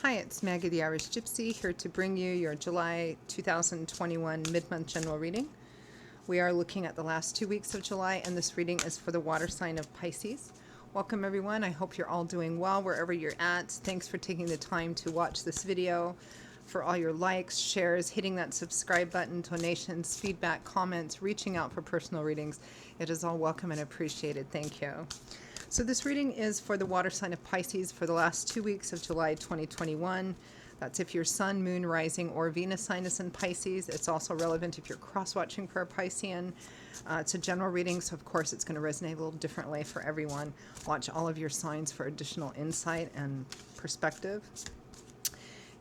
Hi, it's Maggie the Irish Gypsy here to bring you your July 2021 mid-month general reading. We are looking at the last 2 weeks of July, and this reading is for the water sign of Pisces. Welcome everyone. I hope you're all doing well wherever you're at. Thanks for taking the time to watch this video, for all your likes, shares, hitting that subscribe button, donations, feedback, comments, reaching out for personal readings. It is all welcome and appreciated. Thank you. So this reading is for the water sign of Pisces for the last 2 weeks of July 2021. That's if your sun, moon, rising, or Venus sign is in Pisces. It's also relevant if you're cross-watching for a Piscean. It's a general reading, so of course it's going to resonate a little differently for everyone. Watch all of your signs for additional insight and perspective.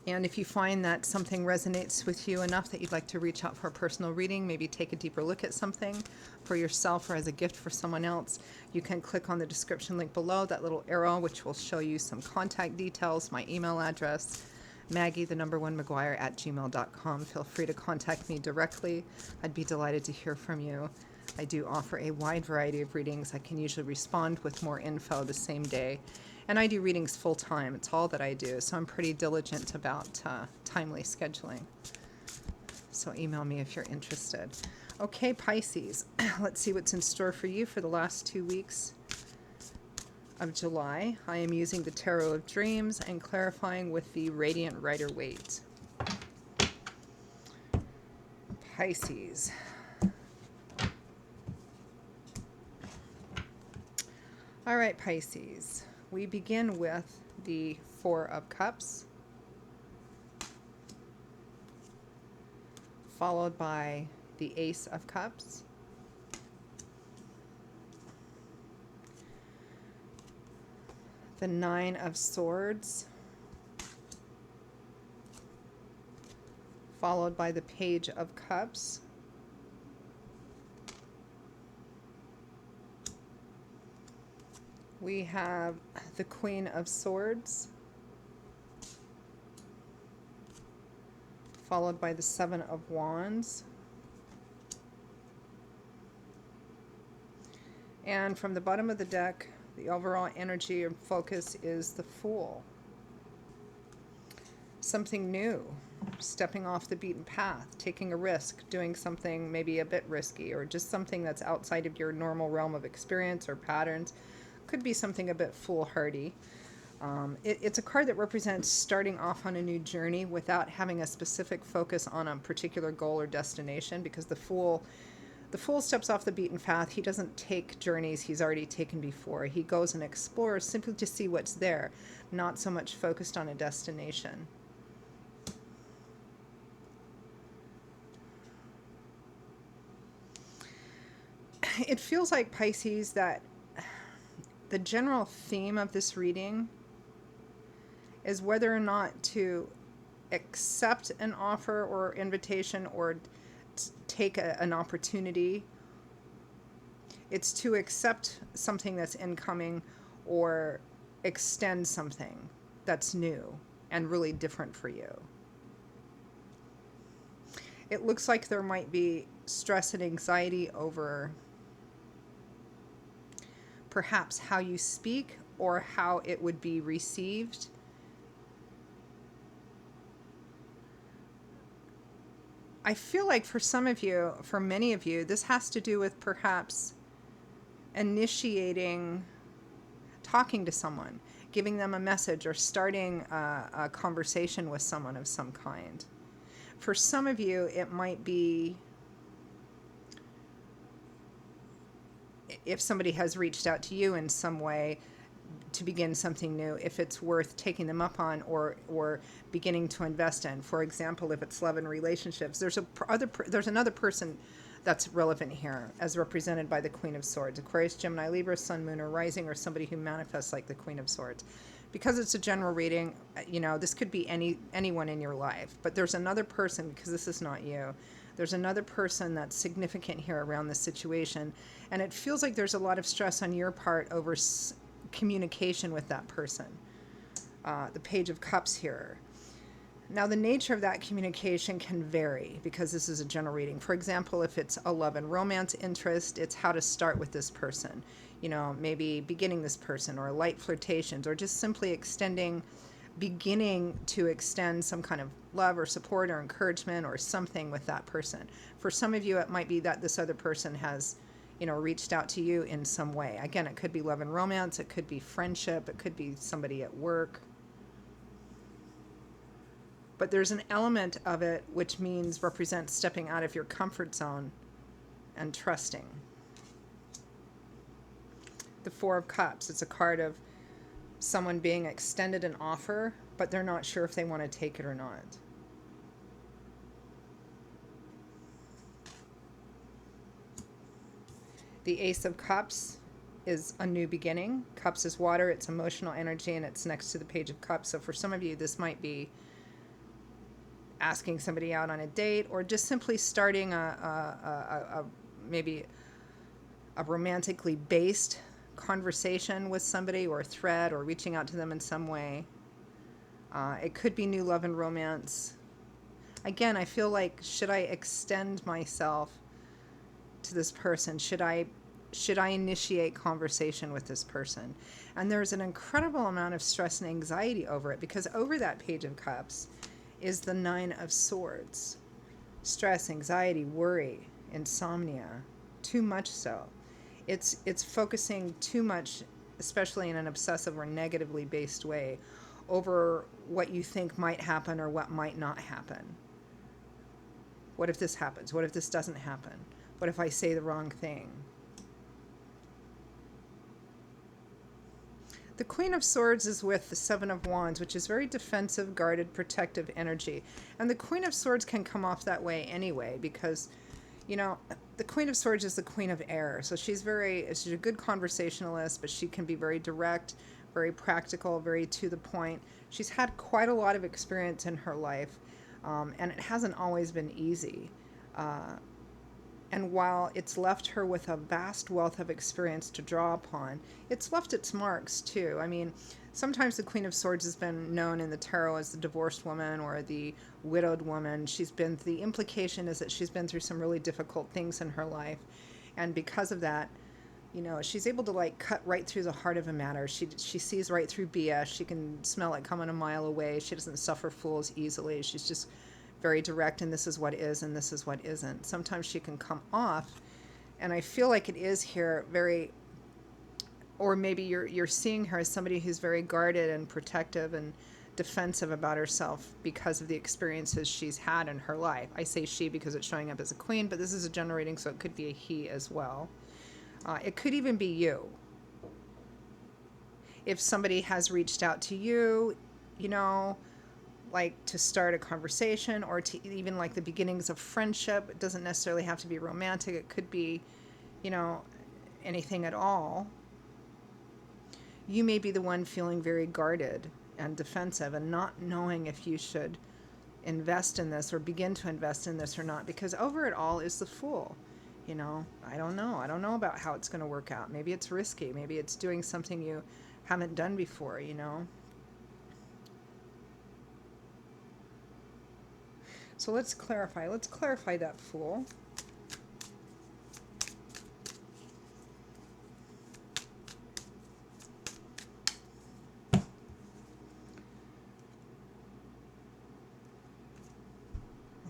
And if you find that something resonates with you enough that you'd like to reach out for a personal reading, maybe take a deeper look at something for yourself or as a gift for someone else, you can click on the description link below, that little arrow, which will show you some contact details, my email address, Maggie1McGuire@gmail.com. Feel free to contact me directly. I'd be delighted to hear from you. I do offer a wide variety of readings. I can usually respond with more info the same day. And I do readings full time. It's all that I do. So I'm pretty diligent about timely scheduling. So email me if you're interested. Okay, Pisces. Let's see what's in store for you for the last 2 weeks of July. I am using the Tarot of Dreams and clarifying with the Radiant Rider-Waite. Pisces. All right, Pisces. We begin with the Four of Cups, followed by the Ace of Cups, the Nine of Swords, followed by the Page of Cups, we have the Queen of Swords, followed by the Seven of Wands, and from the bottom of the deck, the overall energy and focus is the Fool. Something new, stepping off the beaten path, taking a risk, doing something maybe a bit risky, or just something that's outside of your normal realm of experience or patterns. Could be something a bit foolhardy. It's a card that represents starting off on a new journey without having a specific focus on a particular goal or destination, because the Fool steps off the beaten path. He doesn't take journeys he's already taken before. He goes and explores simply to see what's there, not so much focused on a destination. It feels like, Pisces, that the general theme of this reading is whether or not to accept an offer or invitation or take an opportunity. It's to accept something that's incoming or extend something that's new and really different for you. It looks like there might be stress and anxiety over perhaps how you speak or how it would be received. I feel like for some of you, for many of you, this has to do with perhaps initiating, talking to someone, giving them a message, or starting a conversation with someone of some kind. For some of you, it might be if somebody has reached out to you in some way to begin something new, if it's worth taking them up on or beginning to invest in. For example, if it's love and relationships, there's another person that's relevant here, as represented by the Queen of Swords. Aquarius, Gemini, Libra, Sun, Moon, or Rising, or somebody who manifests like the Queen of Swords. Because it's a general reading, this could be anyone in your life, but there's another person, because this is not you. There's another person that's significant here around this situation, and it feels like there's a lot of stress on your part over communication with that person. The Page of Cups here. Now, the nature of that communication can vary because this is a general reading. For example, if it's a love and romance interest, it's how to start with this person. Maybe beginning this person, or light flirtations, or just simply extending beginning to extend some kind of love or support or encouragement or something with that person. For some of you, it might be that this other person has, reached out to you in some way. Again, it could be love and romance, it could be friendship, it could be somebody at work. But there's an element of it which represents stepping out of your comfort zone and trusting. The Four of Cups, it's a card of someone being extended an offer, but they're not sure if they want to take it or not. The Ace of Cups is a new beginning. Cups is water, it's emotional energy, and it's next to the Page of Cups. So for some of you, this might be asking somebody out on a date, or just simply starting maybe a romantically based conversation with somebody, or a thread, or reaching out to them in some way. It could be new love and romance. Again, I feel like, should I extend myself to this person? Should I initiate conversation with this person? And there's an incredible amount of stress and anxiety over it, because over that Page of Cups is the Nine of Swords. Stress, anxiety, worry, insomnia, too much so. It's focusing too much, especially in an obsessive or negatively based way, over what you think might happen or what might not happen. What if this happens? What if this doesn't happen? What if I say the wrong thing? The Queen of Swords is with the Seven of Wands, which is very defensive, guarded, protective energy. And the Queen of Swords can come off that way anyway, because, the Queen of Swords is the Queen of Air. So she's a good conversationalist, but she can be very direct, very practical, very to the point. She's had quite a lot of experience in her life, and it hasn't always been easy. And while it's left her with a vast wealth of experience to draw upon, it's left its marks too. I mean, sometimes the Queen of Swords has been known in the tarot as the divorced woman or the widowed woman. The implication is that she's been through some really difficult things in her life. And because of that, she's able to cut right through the heart of a matter. She sees right through BS. She can smell it coming a mile away. She doesn't suffer fools easily. She's just very direct, and this is what is and this is what isn't. Sometimes she can come off, and I feel like it is here or maybe you're seeing her as somebody who's very guarded and protective and defensive about herself because of the experiences she's had in her life. I say she because it's showing up as a queen, but this is a generating, so it could be a he as well. It could even be you. If somebody has reached out to you, to start a conversation, or to even the beginnings of friendship. It doesn't necessarily have to be romantic. It could be, anything at all. You may be the one feeling very guarded and defensive and not knowing if you should invest in this or begin to invest in this or not, because over it all is the Fool. I don't know. I don't know about how it's going to work out. Maybe it's risky. Maybe it's doing something you haven't done before, So let's clarify. Let's clarify that Fool.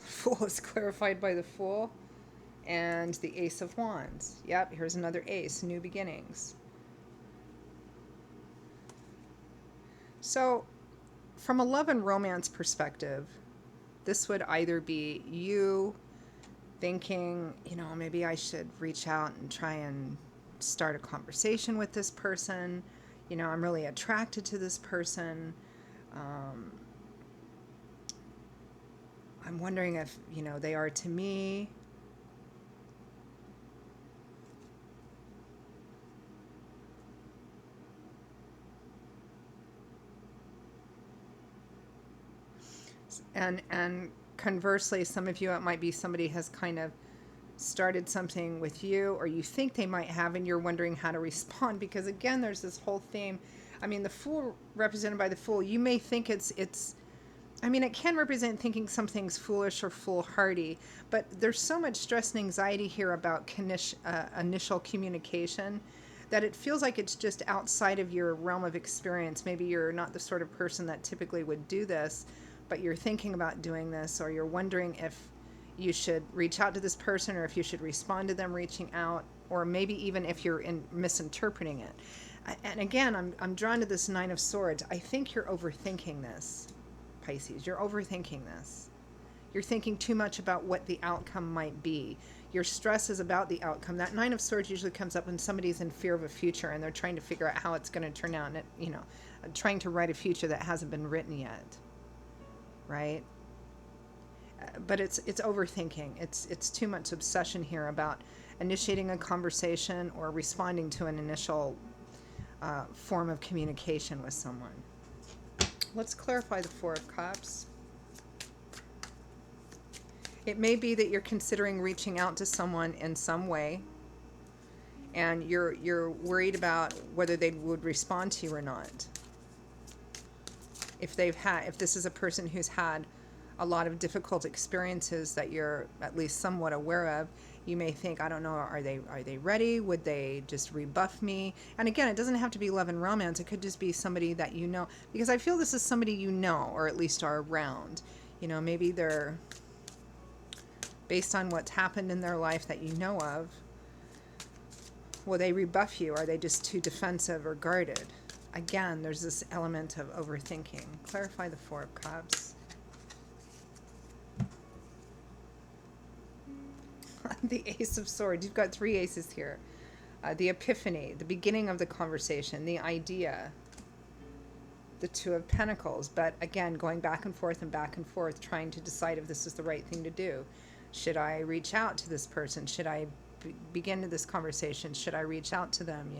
Fool is clarified by the Fool and the Ace of Wands. Yep, here's another ace, new beginnings. So from a love and romance perspective, this would either be you thinking, maybe I should reach out and try and start a conversation with this person. I'm really attracted to this person. I'm wondering if, they are to me. And conversely, some of you, it might be somebody has kind of started something with you, or you think they might have, and you're wondering how to respond, because again, there's this whole theme. I mean, the Fool, represented by the Fool, you may think it can represent thinking something's foolish or foolhardy, but there's so much stress and anxiety here about initial communication that it feels like it's just outside of your realm of experience. Maybe you're not the sort of person that typically would do this, but you're thinking about doing this, or you're wondering if you should reach out to this person, or if you should respond to them reaching out, or maybe even if you're misinterpreting it. And again, I'm drawn to this Nine of Swords. I think you're overthinking this, Pisces. You're overthinking this. You're thinking too much about what the outcome might be. Your stress is about the outcome. That Nine of Swords usually comes up when somebody's in fear of a future and they're trying to figure out how it's going to turn out, and trying to write a future that hasn't been written yet, right? But it's overthinking. It's too much obsession here about initiating a conversation or responding to an initial form of communication with someone. Let's clarify the Four of Cups. It may be that you're considering reaching out to someone in some way, and you're worried about whether they would respond to you or not. If this is a person who's had a lot of difficult experiences that you're at least somewhat aware of, you may think, I don't know, are they ready? Would they just rebuff me? And again, it doesn't have to be love and romance. It could just be somebody that you know, because I feel this is somebody you know, or at least are around. Maybe they're, based on what's happened in their life that you know of, will they rebuff you? Are they just too defensive or guarded? Again, there's this element of overthinking. Clarify the Four of Cups. The Ace of Swords. You've got three aces here. The epiphany, the beginning of the conversation, the idea. The Two of Pentacles. But again, going back and forth, trying to decide if this is the right thing to do. Should I reach out to this person? Should I begin this conversation? Should I reach out to them?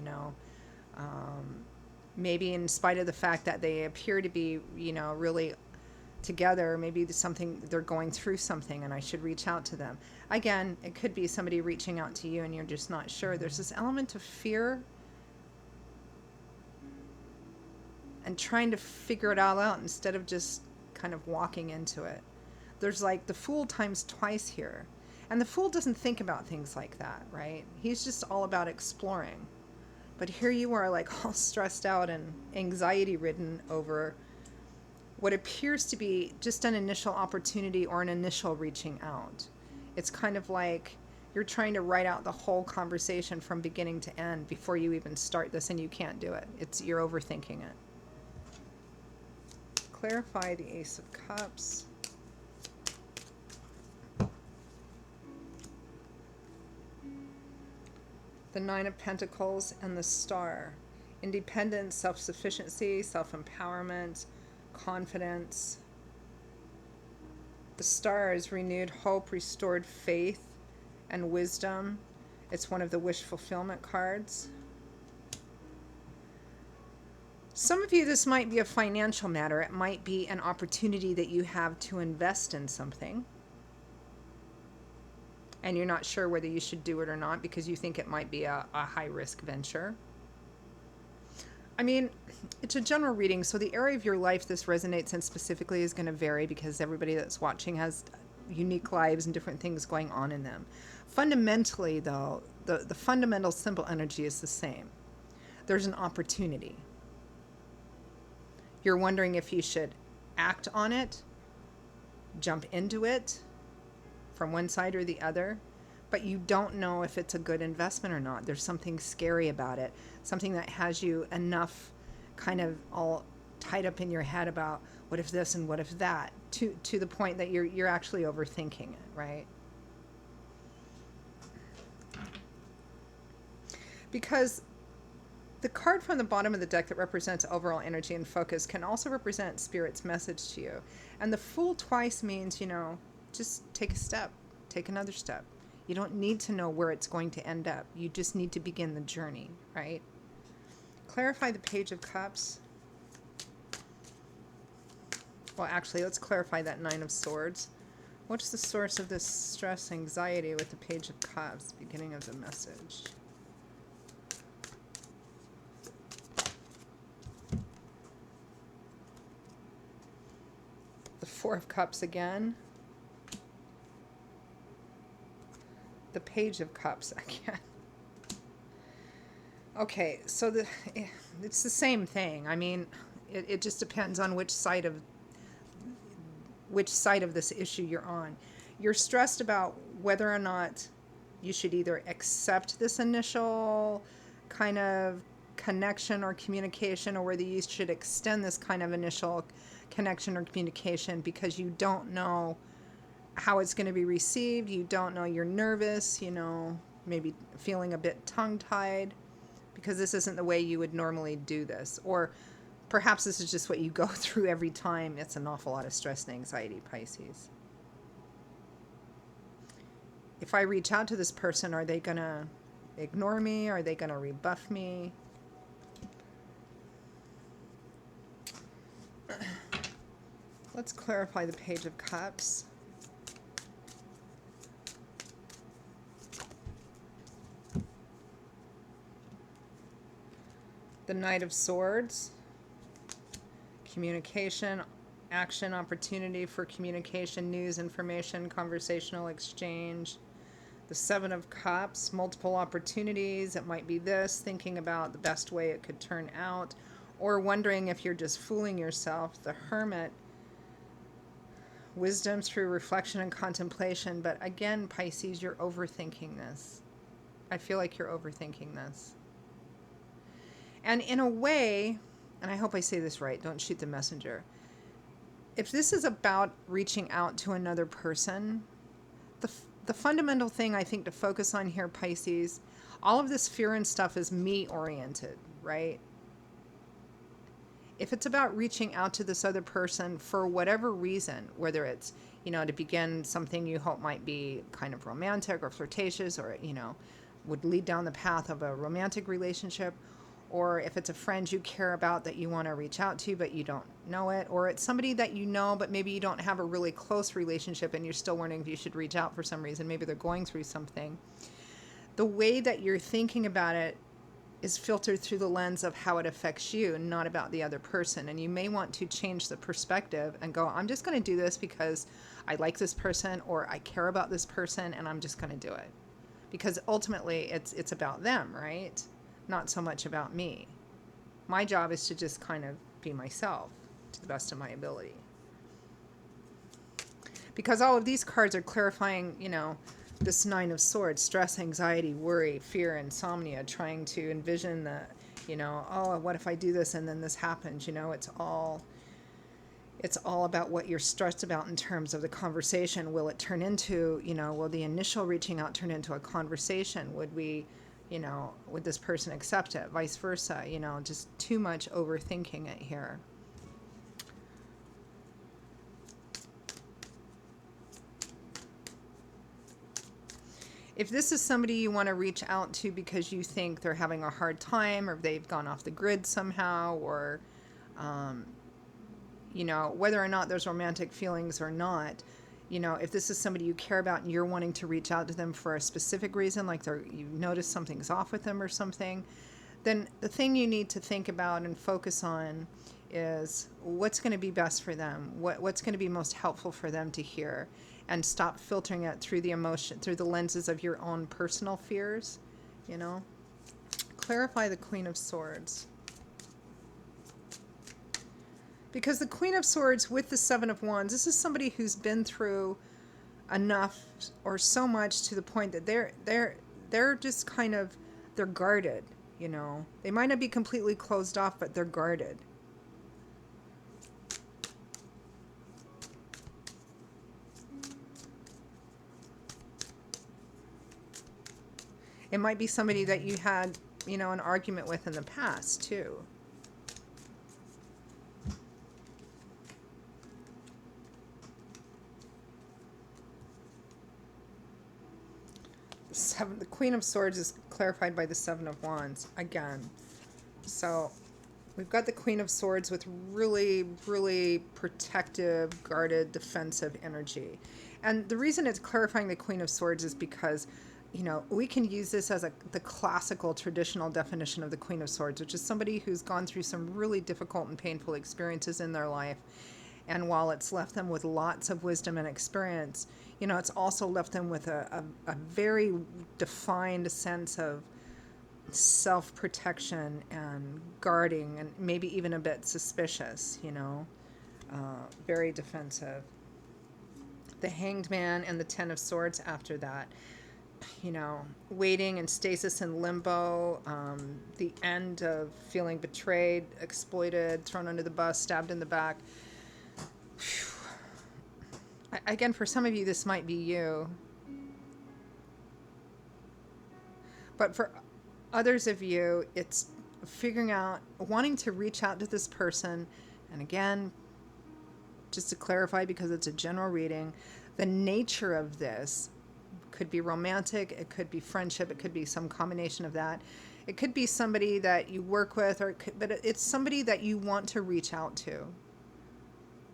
Maybe in spite of the fact that they appear to be, really together, maybe they're going through something and I should reach out to them. Again, it could be somebody reaching out to you and you're just not sure. There's this element of fear and trying to figure it all out instead of just kind of walking into it. There's like the Fool times twice here. And the Fool doesn't think about things like that, right? He's just all about exploring. But here you are, like, all stressed out and anxiety ridden over what appears to be just an initial opportunity or an initial reaching out. It's kind of like you're trying to write out the whole conversation from beginning to end before you even start this, and you can't do it. You're overthinking it. Clarify the Ace of Cups. The Nine of Pentacles and the Star. Independence, self-sufficiency, self-empowerment, confidence. The Star is renewed hope, restored faith, and wisdom. It's one of the wish fulfillment cards. Some of you, this might be a financial matter. It might be an opportunity that you have to invest in something, and you're not sure whether you should do it or not because you think it might be a high-risk venture. I mean, it's a general reading, so the area of your life this resonates in specifically is going to vary because everybody that's watching has unique lives and different things going on in them. Fundamentally, though, the fundamental simple energy is the same. There's an opportunity. You're wondering if you should act on it, jump into it, from one side or the other, but you don't know if it's a good investment or not. There's something scary about it, something that has you enough kind of all tied up in your head about what if this and what if that, to the point that you're actually overthinking it, right? Because the card from the bottom of the deck that represents overall energy and focus can also represent Spirit's message to you. And the Fool twice means, just take a step, take another step. You don't need to know where it's going to end up. You just need to begin the journey, right? Clarify the Page of Cups. Well, actually, let's clarify that Nine of Swords. What's the source of this stress, anxiety with the Page of Cups? Beginning of the message. The Four of Cups again. The Page of Cups again. Okay, so it's the same thing. I mean, it just depends on which side of this issue you're on. You're stressed about whether or not you should either accept this initial kind of connection or communication, or whether you should extend this kind of initial connection or communication because you don't know how it's going to be received. You don't know, you're nervous, maybe feeling a bit tongue tied because this isn't the way you would normally do this. Or perhaps this is just what you go through every time. It's an awful lot of stress and anxiety, Pisces. If I reach out to this person, are they going to ignore me? Are they going to rebuff me? Let's clarify the Page of Cups. The Knight of Swords. Communication, action, opportunity for communication, news, information, conversational exchange. The Seven of Cups, multiple opportunities. It might be this, thinking about the best way it could turn out, or wondering if you're just fooling yourself. The Hermit, wisdom through reflection and contemplation. But again, Pisces, you're overthinking this. I feel like you're overthinking this. And in a way, and I hope I say this right, don't shoot the messenger. If this is about reaching out to another person, the fundamental thing I think to focus on here, Pisces, all of this fear and stuff is me-oriented, right? If it's about reaching out to this other person for whatever reason, whether it's, to begin something you hope might be kind of romantic or flirtatious, or, would lead down the path of a romantic relationship, or if it's a friend you care about that you want to reach out to but you don't know it, or it's somebody that you know but maybe you don't have a really close relationship and you're still wondering if you should reach out for some reason, maybe they're going through something. The way that you're thinking about it is filtered through the lens of how it affects you, not about the other person. And you may want to change the perspective and go, I'm just going to do this because I like this person or I care about this person, and I'm just going to do it. Because ultimately it's about them, right? Not so much about me. My job is to just kind of be myself to the best of my ability. Because all of these cards are clarifying, this Nine of Swords, stress, anxiety, worry, fear, insomnia, trying to envision the, oh, what if I do this and then this happens? It's all about what you're stressed about in terms of the conversation. Will it turn into, will the initial reaching out turn into a conversation? Would we, would this person accept it? Vice versa, just too much overthinking it here. If this is somebody you want to reach out to because you think they're having a hard time or they've gone off the grid somehow, or, whether or not there's romantic feelings or not, if this is somebody you care about and you're wanting to reach out to them for a specific reason, like you notice something's off with them or something, then the thing you need to think about and focus on is what's going to be best for them, what's going to be most helpful for them to hear, and stop filtering it through the emotion, through the lenses of your own personal fears, Clarify the Queen of Swords. Because the Queen of Swords with the Seven of Wands, this is somebody who's been through enough or so much to the point that they're just kind of, they're guarded, They might not be completely closed off, but they're guarded. It might be somebody that you had, an argument with in the past, too. The Queen of Swords is clarified by the Seven of Wands again. So we've got the Queen of Swords with really, really protective, guarded, defensive energy. And the reason it's clarifying the Queen of Swords is because, we can use this as the classical, traditional definition of the Queen of Swords, which is somebody who's gone through some really difficult and painful experiences in their life. And while it's left them with lots of wisdom and experience, it's also left them with a very defined sense of self-protection and guarding and maybe even a bit suspicious, very defensive. The Hanged Man and the Ten of Swords after that, waiting and stasis and limbo, the end of feeling betrayed, exploited, thrown under the bus, stabbed in the back. Again, for some of you, this might be you. But for others of you, it's figuring out, wanting to reach out to this person. And again, just to clarify, because it's a general reading, the nature of this could be romantic, it could be friendship, it could be some combination of that. It could be somebody that you work with, but it's somebody that you want to reach out to,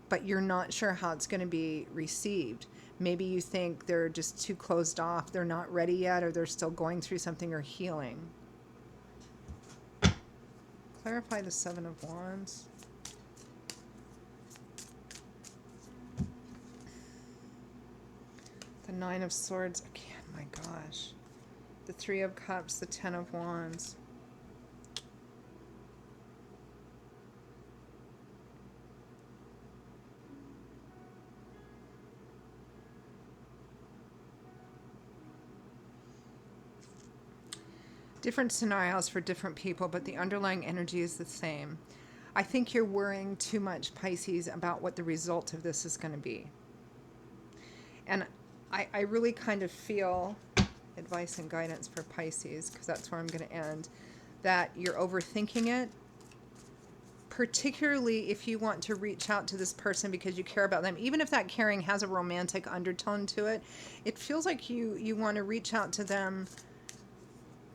but you're not sure how it's going to be received. Maybe you think they're just too closed off, they're not ready yet, or they're still going through something or healing. Clarify the Seven of Wands. The Nine of Swords again, my gosh. The Three of Cups, the Ten of Wands. Different scenarios for different people, but the underlying energy is the same. I think you're worrying too much, Pisces, about what the result of this is going to be. And I really kind of feel, advice and guidance for Pisces, because that's where I'm going to end, that you're overthinking it, particularly if you want to reach out to this person because you care about them. Even if that caring has a romantic undertone to it, it feels like you want to reach out to them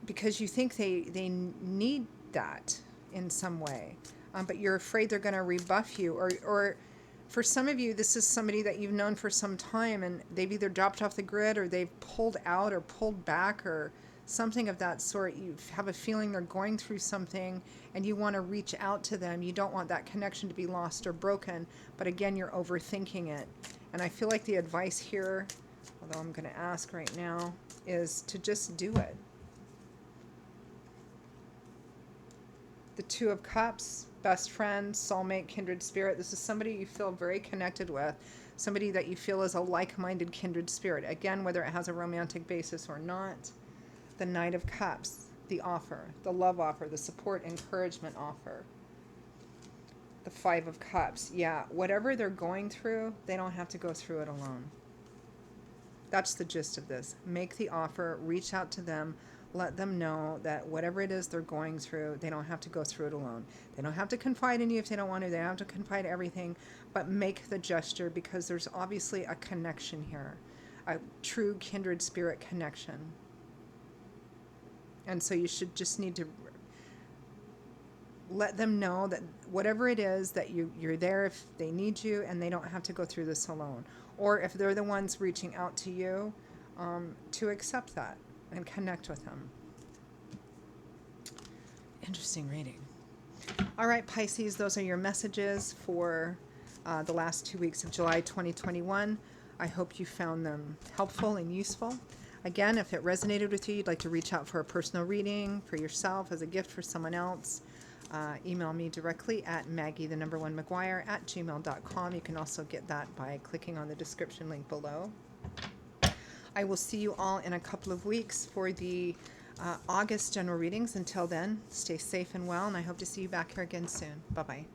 because you think they need that in some way, but you're afraid they're going to rebuff you, or for some of you, this is somebody that you've known for some time and they've either dropped off the grid or they've pulled out or pulled back or something of that sort. You have a feeling they're going through something and you want to reach out to them. You don't want that connection to be lost or broken, but again, you're overthinking it. And I feel like the advice here, although I'm going to ask right now, is to just do it. The Two of Cups, best friend, soulmate, kindred spirit. This is somebody you feel very connected with, somebody that you feel is a like-minded kindred spirit. Again, whether it has a romantic basis or not. The Knight of Cups, the offer, the love offer, the support, encouragement offer. The Five of Cups. Yeah, whatever they're going through, they don't have to go through it alone. That's the gist of this. Make the offer, reach out to them, let them know that whatever it is they're going through, they don't have to go through it alone. They don't have to confide in you if they don't want to. They don't have to confide everything, but make the gesture, because there's obviously a connection here, a true kindred spirit connection. And so you should just need to let them know that whatever it is, that you're there if they need you and they don't have to go through this alone. Or if they're the ones reaching out to you, to accept that and connect with them. Interesting reading. All right, Pisces, those are your messages for the last 2 weeks of July 2021. I hope you found them helpful and useful. Again, if it resonated with you, you'd like to reach out for a personal reading for yourself as a gift for someone else, email me directly at maggie1McGuire@gmail.com. You can also get that by clicking on the description link below. I will see you all in a couple of weeks for the August general readings. Until then, stay safe and well, and I hope to see you back here again soon. Bye-bye.